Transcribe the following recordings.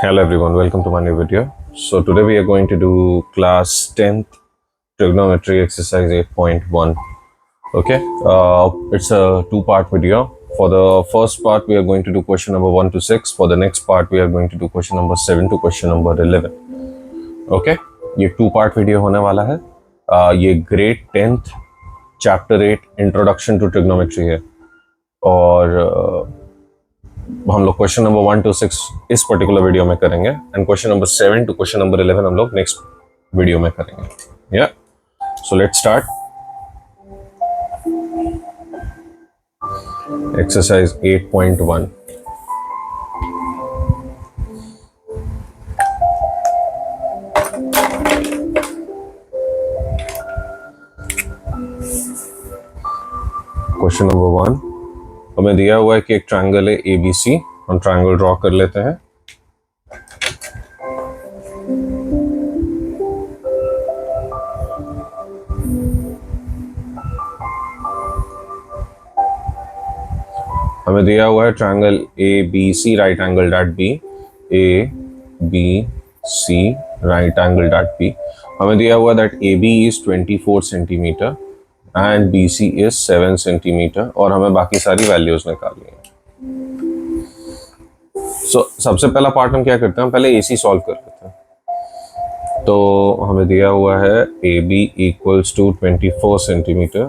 Hello everyone, welcome to my new video. So today we are going to do class 10th trigonometry exercise 8.1. Okay, it's a two-part video. For the first part we are going to do question number 1 to 6. For the next part we are going to do question number 7 to question number 11. Okay, ये two-part video होने वाला है. ये grade 10th chapter 8 introduction to trigonometry है और हम लोग question number 1 to 6 इस पर्टिकुलर वीडियो में करेंगे and question number 7 to question number 11 हम लोग नेक्स्ट वीडियो में करेंगे. या so let's start exercise 8.1. Question number 1 हमें दिया हुआ है कि एक ट्रायंगल है ABC. हम ट्रायंगल ड्रॉ कर लेते हैं. हमें दिया हुआ है triangle ABC right angle at B. ABC right angle at B. हमें दिया हुआ that AB is 24 centimetre and BC is 7 centimetre और हमें बाकी सारी वैल्यूज निकालनी है. सो सबसे पहला पार्ट हम क्या करते हैं, हम पहले AC सॉल्व कर लेते हैं. तो हमें दिया हुआ है AB equals to 24 centimetre.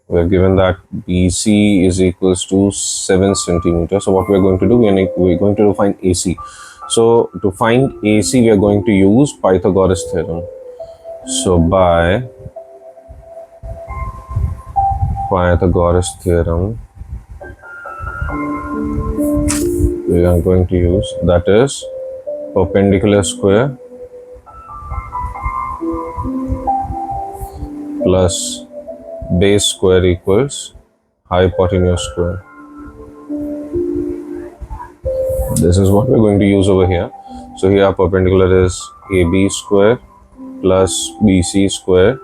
We are given that BC is equals to 7 centimetre. So what we are going to do, we are going to find AC. So to find AC we are going to use Pythagoras theorem. So by Pythagoras theorem we are going to use, that is perpendicular square plus base square equals hypotenuse square. This is what we are going to use over here. So here perpendicular is AB square plus BC square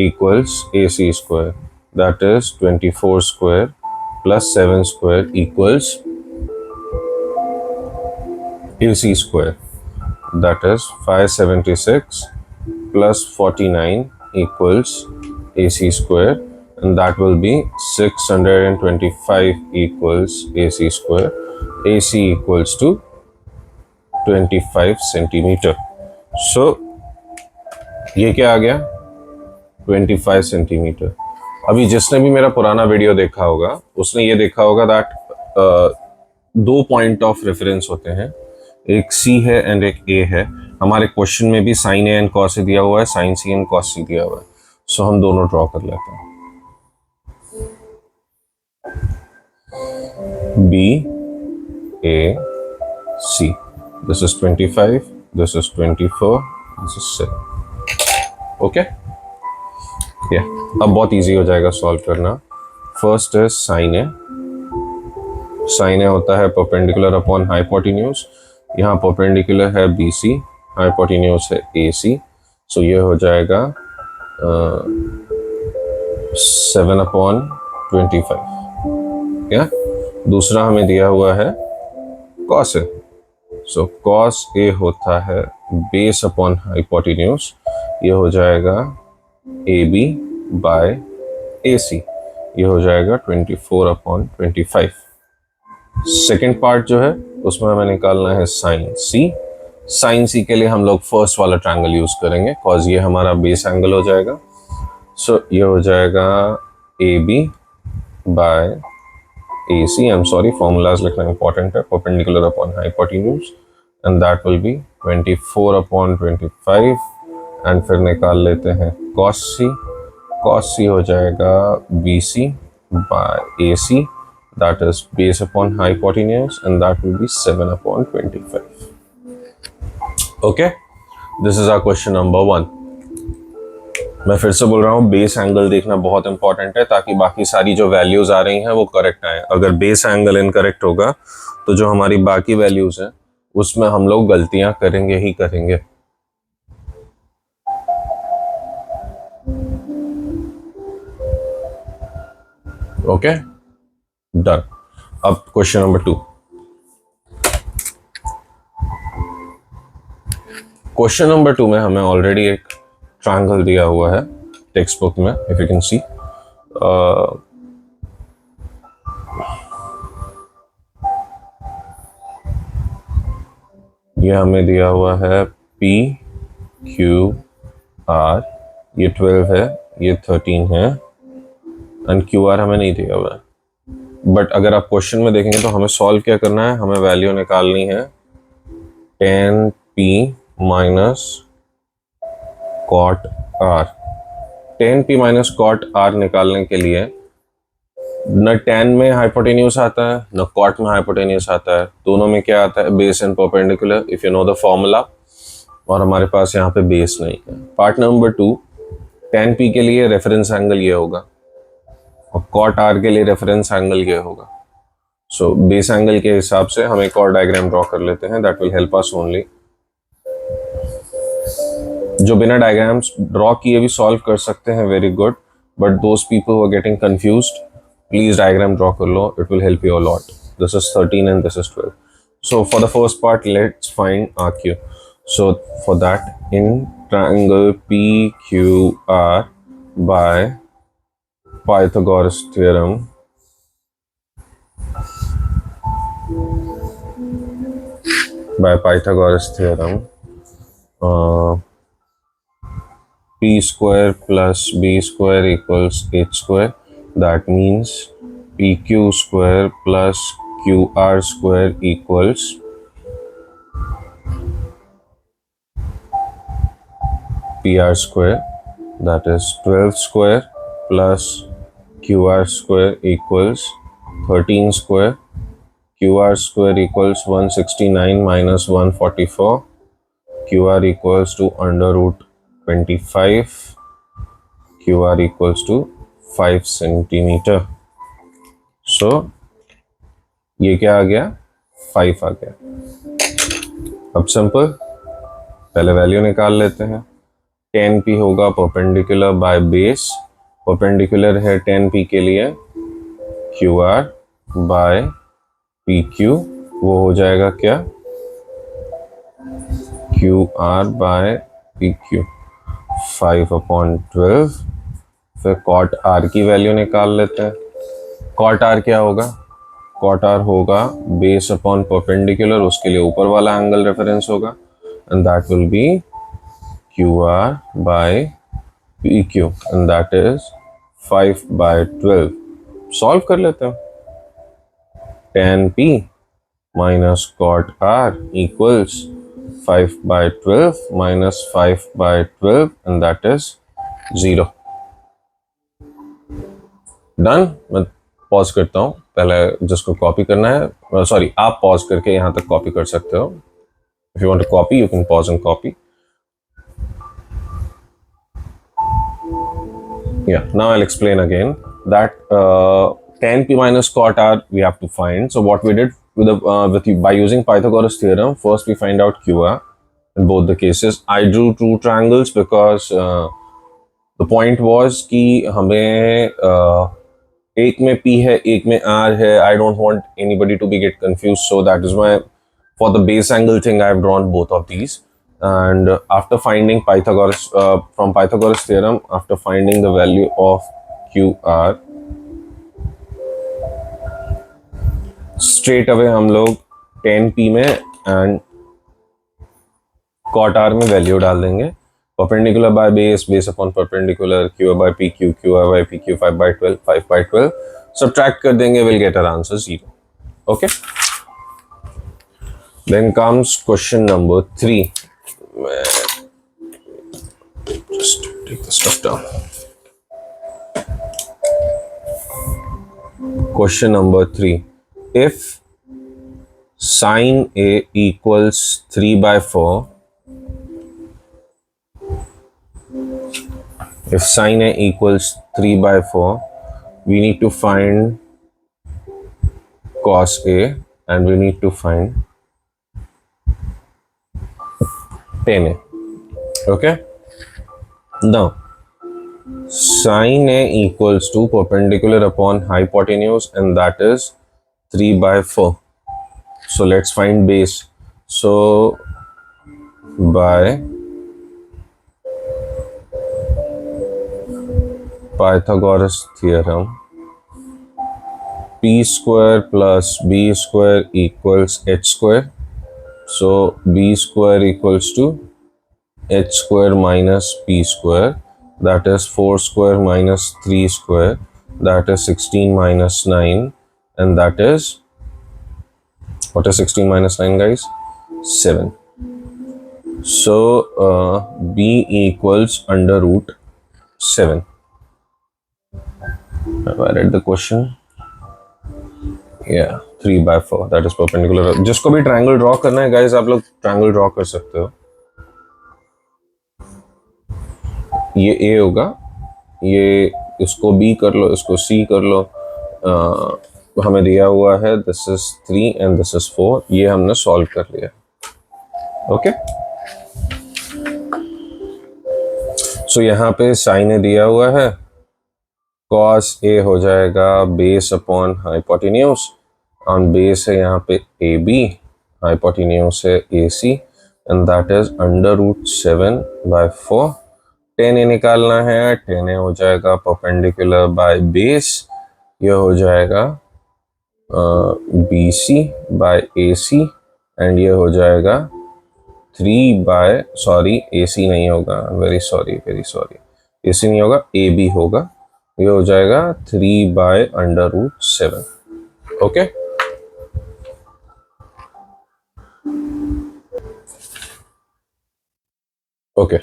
equals AC square. That is 24 square plus 7 square equals AC square. That is 576 plus 49 equals AC square, and that will be 625 equals AC square. AC equals to 25 centimeter. So ये क्या आ गया 25 centimetre. अभी जिसने भी मेरा पुराना video देखा होगा उसने ये देखा होगा दैट दो पॉइंट ऑफ रेफरेंस होते हैं, एक C है एंड एक A है. हमारे क्वेश्चन में भी sine A and cos A दिया हुआ है, sine C and cos C दिया हुआ है. सो हम दोनों ड्रॉ कर लेते हैं. B A C. This is 25, this is 24, this is 7. Okay, या अब बहुत इजी हो जाएगा सॉल्व करना. फर्स्ट है साइन ए. साइन ए होता है परपेंडिकुलर अपॉन हाइपोटेन्यूज. यहाँ परपेंडिकुलर है BC, हाइपोटेन्यूज है AC. सो ये हो जाएगा 7/25. क्या दूसरा हमें दिया हुआ है cos A. So cos A होता है बेस अपॉन हाइपोटेन्यूज. ये हो जाएगा AB बाय AC. ये हो जाएगा 24/25. सेकेंड पार्ट जो है उसमें हमें निकालना है साइन C. साइन C के लिए हम लोग फर्स्ट वाला ट्रायंगल यूज करेंगे कॉज ये हमारा बेस एंगल हो जाएगा. सो ये हो जाएगा AB by AC. I am sorry, formulas लिखना इंपॉर्टेंट है. Perpendicular upon hypotenuse and that will be 24/25. And फिर निकाल लेते हैं cos C. cos C हो जाएगा BC by AC, that is base upon hypotenuse, and that will be 7/25. Okay, this is our question number 1. मैं फिर से बोल रहा हूँ, बेस एंगल देखना बहुत इंपॉर्टेंट है ताकि बाकी सारी जो वैल्यूज आ रही हैं वो करेक्ट आए. अगर बेस एंगल इनकरेक्ट होगा तो जो हमारी बाकी वैल्यूज हैं उसमें हम लोग गलतियां करेंगे ही करेंगे. Okay, done. अब क्वेश्चन नंबर 2. क्वेश्चन नंबर 2 में हमें ऑलरेडी एक ट्रायंगल दिया हुआ है टेक्स्ट बुक में, इफ यू कैन सी। ये हमें दिया हुआ है P Q R, ये 12 है, ये 13 है, एंड QR हमें नहीं दिया हुआ है। बट अगर आप क्वेश्चन में देखेंगे तो हमें सॉल्व क्या करना है, हमें वैल्यू निकालनी है 10P minus cot R। 10P minus cot R निकालने के लिए न tan में हाइपोटेन्यूज आता है न कॉट में हाइपोटेन्यूज आता है, दोनों में क्या आता है, base and perpendicular, if you know the formula. और हमारे पास यहाँ पे बेस नहीं है। पार्ट नंबर 2, tan P के लिए रेफरेंस एंगल ये होगा और कॉट R के लिए रेफरेंस एंगल ये होगा। सो बेस एंगल के हिसाब से हम एक और डायग्राम ड्रॉ कर लेते हैं, that will help us only. जो बिना डायग्राम्स ड्रॉ किए भी सॉल्व कर सकते हैं, very good, but those people who are getting confused, please diagram draw कर लो, it will help you a lot. This is 13 and this is 12. So for the first part, let's find RQ. So for that, in triangle PQR by Pythagoras theorem, P square plus B square equals H square. That means PQ square plus QR square equals PR square. That is 12 square plus QR square equals 13 square. QR square equals 169 minus 144. QR equals to under root 25. QR equals to 5 centimeter. So ये क्या आ गया, 5 आ गया। अब simple, पहले value निकाल लेते हैं। 10P होगा परपेंडिकुलर बाय बेस, परपेंडिकुलर है 10P के लिए QR बाय PQ, वो हो जाएगा क्या, QR बाय PQ 5/12। फिर कॉट R की वैल्यू निकाल लेते हैं। कॉट R क्या होगा, कॉट R होगा बेस अपॉन परपेंडिकुलर, उसके लिए ऊपर वाला एंगल रेफरेंस होगा, and that will be QR by PQ, and that is 5/12। Solve कर लेते हैं। 10P minus cot R equals 5/12 minus 5/12, and that is 0. Done. मैं पॉज करता हूँ, पहले जिसको कॉपी करना है, सॉरी आप पॉज करके यहाँ तक कॉपी कर सकते हो। If you want to copy you can pause and copy. Yeah, now I'll explain again that 10P minus cot R we have to find. So what we did by using Pythagoras theorem, first we find out QR in both the cases. I drew two triangles because the point was कि हमें एक में P है, एक में R है. I don't want anybody to get confused, so that is why for the base angle thing I have drawn both of these. And after finding from Pythagoras theorem, after finding the value of QR, straight away हम लोग 10P में and cot R में value डाल देंगे। perpendicular by base, base upon perpendicular, QR by PQ, QR by PQ 5/12, 5/12, subtract कर देंगे, we'll get our answer 0. Okay, then comes question number 3. Just take the stuff down. Question number 3. If sine A equals 3/4, if sine A equals 3/4, we need to find cos A and we need to find tan A. Okay, now sine A equals to perpendicular upon hypotenuse, and that is 3/4. So let's find base. So bye Pythagoras theorem p square plus b square equals h square. So b square equals to h square minus p square, that is 4 square minus 3 square, that is 16 minus 9, and that is, what is 16 minus 9 guys? 7. So b equals under root 7. Have I read the question? Yeah, 3/4, that is perpendicular. जिसको भी triangle draw करना है guys, आप लोग triangle draw कर सकते हो. ये A होगा, ये इसको B कर लो, इसको C कर लो. हमें दिया हुआ है this is 3 and this is 4. ये हमने सॉल्व कर लिया. ओके, सो यहाँ पे साइन ए दिया हुआ है. cos A हो जाएगा base upon hypotenuse. On base है यहाँ पे AB, हाइपोटेन्यूज है AC, and that is under root 7/4. 10 निकालना है. 10 हो जाएगा परपेंडिकुलर बाय बेस. ये हो जाएगा BC बाय AC, एंड ये हो जाएगा 3 बाय, सॉरी AC नहीं होगा, वेरी सॉरी AC नहीं होगा, AB होगा. ये हो जाएगा 3 by under root 7. Okay, okay.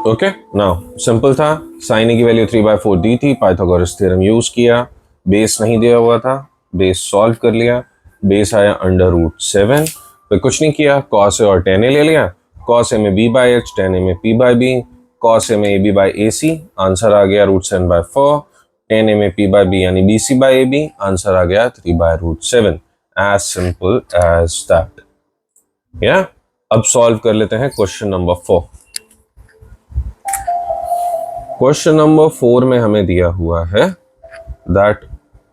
Okay, now simple था. साइन ए की वैल्यू 3/4 दी थी, पाइथागोरस थ्योरम यूज किया. बेस नहीं दिया हुआ था, बेस सॉल्व कर लिया. बेस आया अंडर रूट 7. फिर कुछ नहीं किया, कॉस ए और tan ए ले लिया. कॉस ए में b by H, tan A में p by B. Cos A में ab बाई ac, आंसर आ गया रूट 7/4. tan ए में p बाई बी यानी bc बाई ab, आंसर आ गया 3/7. As simple as that. या अब सॉल्व कर लेते हैं क्वेश्चन नंबर 4. क्वेश्चन नंबर 4 में हमें दिया हुआ है दैट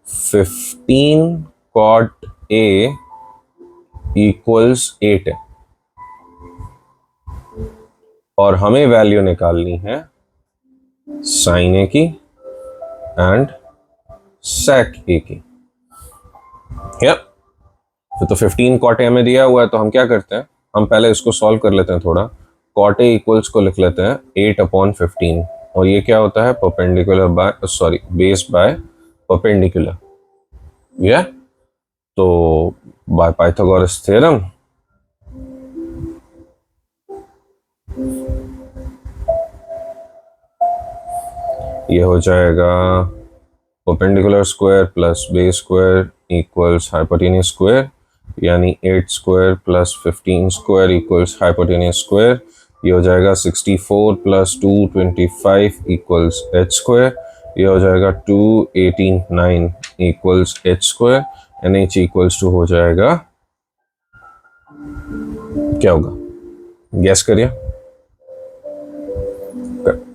15 cot A इक्वल्स 8 है, और हमें वैल्यू निकालनी है साइन ए की एंड sec A की. तो 15 cot A हमें दिया हुआ है, तो हम क्या करते हैं, हम पहले इसको सॉल्व कर लेते हैं थोड़ा. cot A इक्वल्स को लिख लेते हैं 8/15, और ये क्या होता है, perpendicular by, sorry, base by perpendicular. या तो बाय पाइथागोरस थ्योरम ये हो जाएगा perpendicular square plus base square equals hypotenuse square, यानी 8 square plus 15 square equals hypotenuse square. ये हो जाएगा 64 प्लस 225 इक्वल्स h स्क्वायर. ये हो जाएगा 289 equals h square, and H equals to हो जाएगा, क्या होगा, गैस करिए.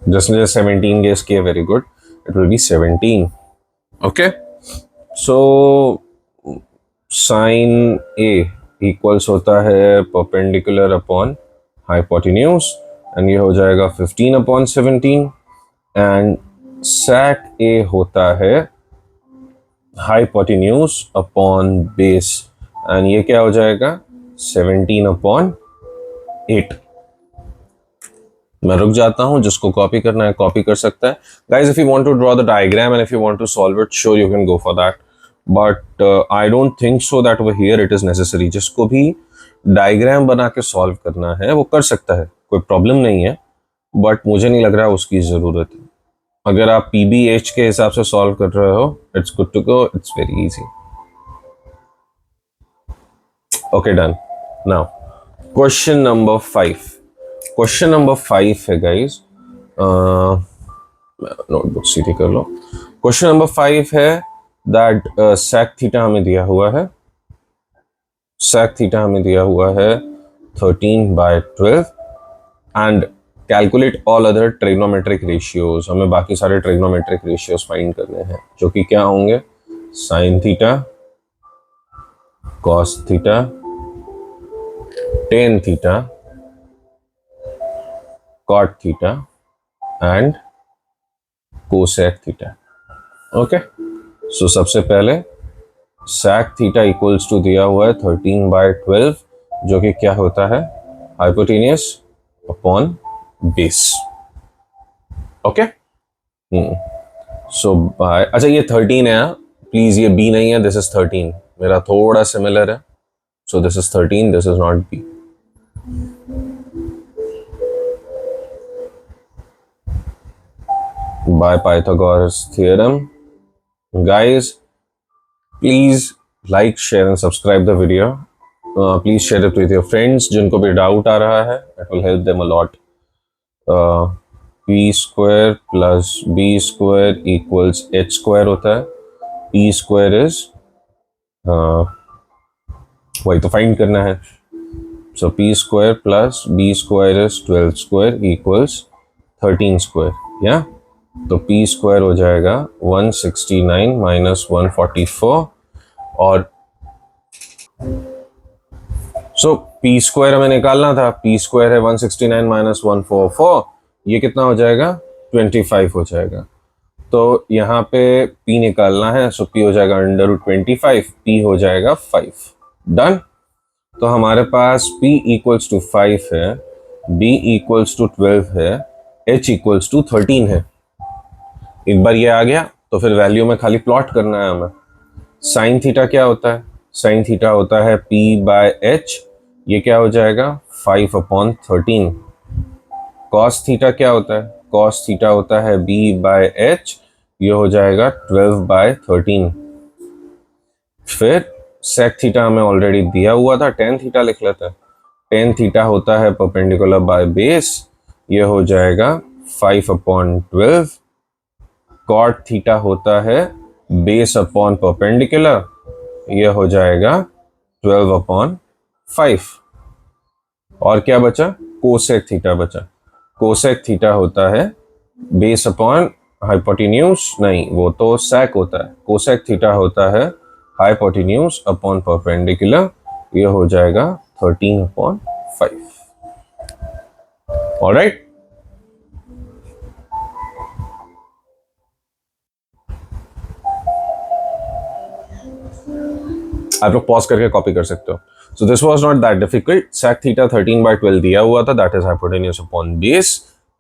जिसने 17 गेस किया, very good, it will be 17. Okay, so sine A equals होता है परपेंडिकुलर अपॉन हाइपोटेन्यूज, एंड ये हो जाएगा 15/17, एंड sec A होता है हाइपोटेन्यूज अपॉन बेस, एंड ये क्या हो जाएगा 17/8. मैं रुक जाता हूं, जिसको कॉपी करना है कॉपी कर सकता है. Guys, if you want to draw the diagram and if you want to solve it, sure you can go for that, but I don't think so that over here it is necessary. जिसको भी diagram बना के solve करना है वो कर सकता है, कोई प्रॉब्लम नहीं है, बट मुझे नहीं लग रहा उसकी जरूरत है. अगर आप PBH के हिसाब से सॉल्व कर रहे हो, it's good to go, it's very easy. Okay, done. Now question number 5. Question number 5 है गाइज, नोटबुक सीधी कर लो. क्वेश्चन नंबर 5 है दैट sec थीटा हमें दिया हुआ है. sec थीटा हमें दिया हुआ है 13/12, and calculate all other trigonometric ratios, हमें बाकी सारे ट्रिग्नोमेट्रिक रेशियोज फाइंड करने हैं, जो कि क्या होंगे, sine theta, cos theta, tan theta, cot theta and cosec theta. Okay, so सबसे पहले sec थीटा इक्वल्स टू दिया हुआ है 13/12, जो कि क्या होता है, हाइपोटेनियस अपॉन बेस। ओके, सो बाय, अच्छा ये 13 है, प्लीज ये b नहीं है, दिस इज 13, मेरा थोड़ा सिमिलर है, so this is 13, this is not b। By Pythagoras theorem. Guys, please like, share and subscribe the video. Please share it with your friends जिनको भी डाउट आ रहा है, it will help them a lot. P square plus B square equals H square होता है। P square is वही तो find करना है, so P square plus B square is 12 square equals 13 square, या तो पी स्क्वायर हो जाएगा 169 माइनस 144, और सो पी स्क्वायर हमें निकालना था, पी स्क्वायर है 169 माइनस 144, ये कितना हो जाएगा, 25 हो जाएगा। तो यहाँ पे p निकालना है, सो p हो जाएगा √25, p हो जाएगा 5। डन। तो हमारे पास p इक्वल्स टू 5 है, b इक्वल्स टू 12 है, h इक्वल्स टू 13 है। एक बार ये आ गया तो फिर वैल्यू में खाली प्लॉट करना है हमें। साइन थीटा क्या होता है, साइन थीटा होता है p/h, ये क्या हो जाएगा 5/13। कॉस थीटा क्या होता है, कॉस थीटा होता है b/h, ये हो जाएगा 12/13। फिर सेक थीटा हमें ऑलरेडी दिया हुआ था, टेन थीटा लिख लेते हैं। टेन थीटा होता है परपेंडिकुलर बाय बेस, ये हो जाएगा 5/12। कॉट थीटा होता है बेस अपॉन परपेंडिकुलर, ये हो जाएगा 12/5। और क्या बचा, कोसेक थीटा बचा। कोसेक थीटा होता है बेस अपॉन हाइपोटेन्यूज, नहीं वो तो सेक होता है, कोसेक थीटा होता है हाइपोटेन्यूज अपॉन परपेंडिकुलर, ये हो जाएगा 13/5। ऑलराइट, आप लोग पॉज करके कॉपी कर सकते हो। So this was not that difficult. Sec theta 13/12 दिया हुआ था, that is hypotenuse upon base.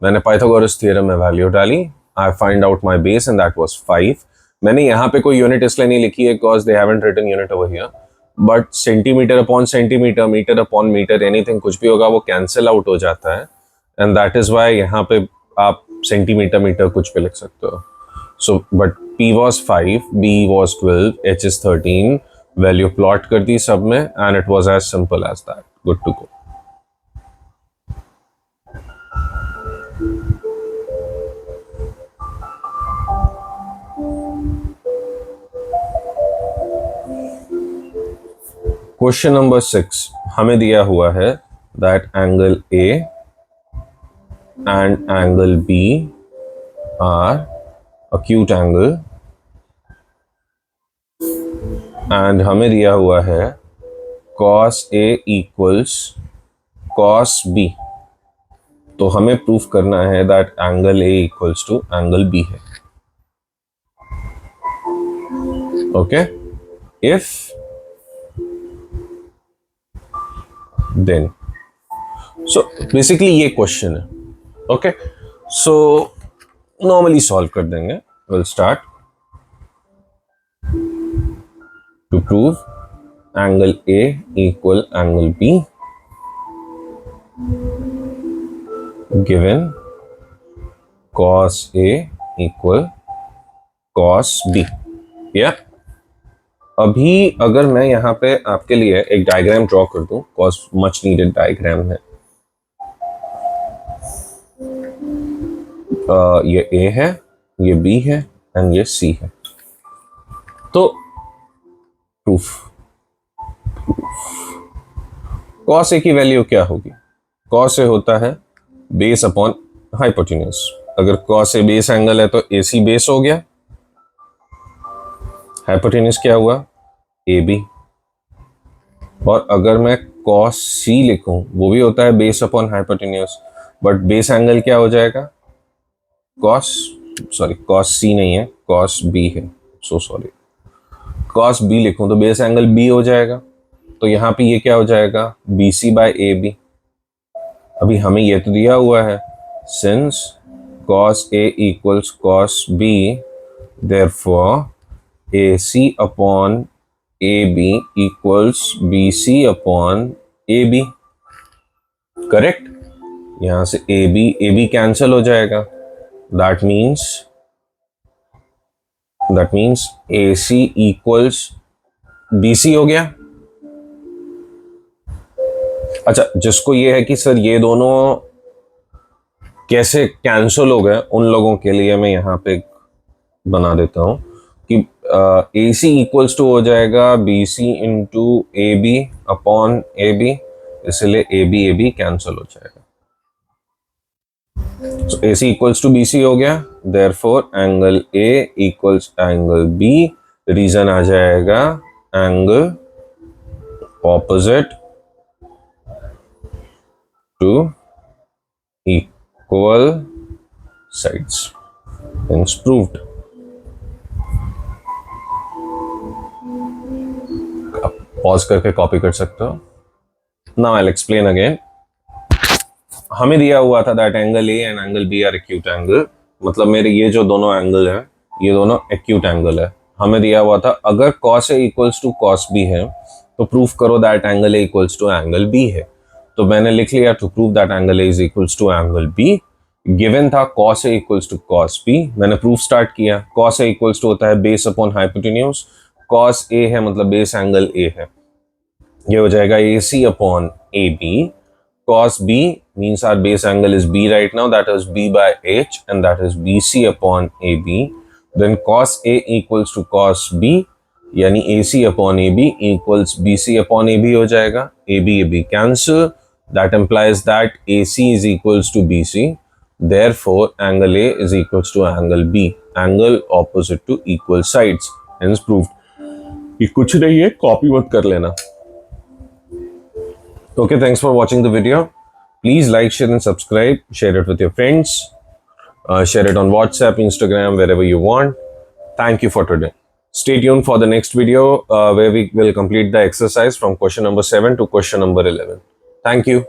मैंने पाइथागोरस थ्योरम में वैल्यू डाली, I find out my base and that was 5। मैंने यहाँ पे कोई यूनिट इसलिए नहीं लिखी है because they haven't written unit over here, but centimetre upon centimetre, metre upon metre, anything कुछ भी होगा वो कैंसिल आउट हो जाता है, एंड दैट इज वाई यहाँ पे आप सेंटीमीटर मीटर कुछ भी लिख सकते हो। So but p was 5, b was 12, h is 13, value plot कर दी सब में, and it was as simple as that, good to go. Question number 6 हमें दिया हुआ है that angle A and angle B are acute angle, and हमें दिया हुआ है cos A equals cos B। तो हमें प्रूफ करना है that angle A equals to angle B है। Okay, if then, so basically ये क्वेश्चन है। ओके, सो नॉर्मली सॉल्व कर देंगे। Will start to prove angle A equal angle B, given cos A equal cos B। या अभी अगर मैं यहाँ पे आपके लिए एक डायग्राम ड्रॉ कर दूं, cos मच नीडेड डायग्राम है। ये A है, ये B है एंड ये C है। तो प्रूफ, cos A की वैल्यू क्या होगी, cos A होता है बेस अपॉन हाइपोटेन्यूज। अगर cos ए बेस एंगल है तो AC बेस हो गया, हाइपोटेन्यूज क्या हुआ, AB। और अगर मैं cos C लिखूं, वो भी होता है base upon hypotenuse, but base angle क्या हो जाएगा, cos C नहीं है, cos B है, सो सॉरी, cos B लिखूं तो बेस एंगल B हो जाएगा। तो यहाँ पे ये क्या हो जाएगा, BC बाय AB। अभी हमें ये तो दिया हुआ है, since cos A equals cos B, therefore AC upon AB equals BC upon AB, correct. यहां से AB कैंसिल हो जाएगा, that means AC equals BC हो गया। अच्छा, जिसको ये है कि सर ये दोनों कैसे कैंसिल हो गए, उन लोगों के लिए मैं यहाँ पे बना देता हूँ कि AC इक्वल्स टू हो जाएगा BC into AB upon AB, इसलिए AB कैंसिल हो जाएगा। So AC equals to BC हो गया, therefore angle A equals angle B, reason आ जाएगा angle opposite to equal sides, hence proved। Pause करके कॉपी कर सकते हो। Now I will explain again. हमें दिया हुआ था that angle A and angle B are acute angle, मतलब मेरे ये जो दोनों एंगल है ये दोनों एक्यूट एंगल है। हमें दिया हुआ था अगर cos A equals to cos B है तो प्रूफ करो that angle A equals to angle B है। तो मैंने लिख लिया to prove that angle A is equals to angle B. Given था cos A equals to cos B, मैंने प्रूफ स्टार्ट किया। cos ए इक्वल्स टू होता है base upon hypotenuse, cos A है मतलब बेस एंगल ए है, ये हो जाएगा AC upon AB। Cos B means our base angle is B right now, that is B by H, and that is BC upon AB. Then cos A equals to cos B, यानी AC upon AB equals BC upon AB हो जाएगा। AB cancel, that implies that AC is equals to BC. Therefore, angle A is equals to angle B, angle opposite to equal sides. Hence proved। ये कुछ नहीं है, copy मत कर लेना। Okay, thanks for watching the video. Please like, share and subscribe. Share it with your friends. Share it on WhatsApp, Instagram, wherever you want. Thank you for today. Stay tuned for the next video where we will complete the exercise from question number 7 to question number 11. Thank you.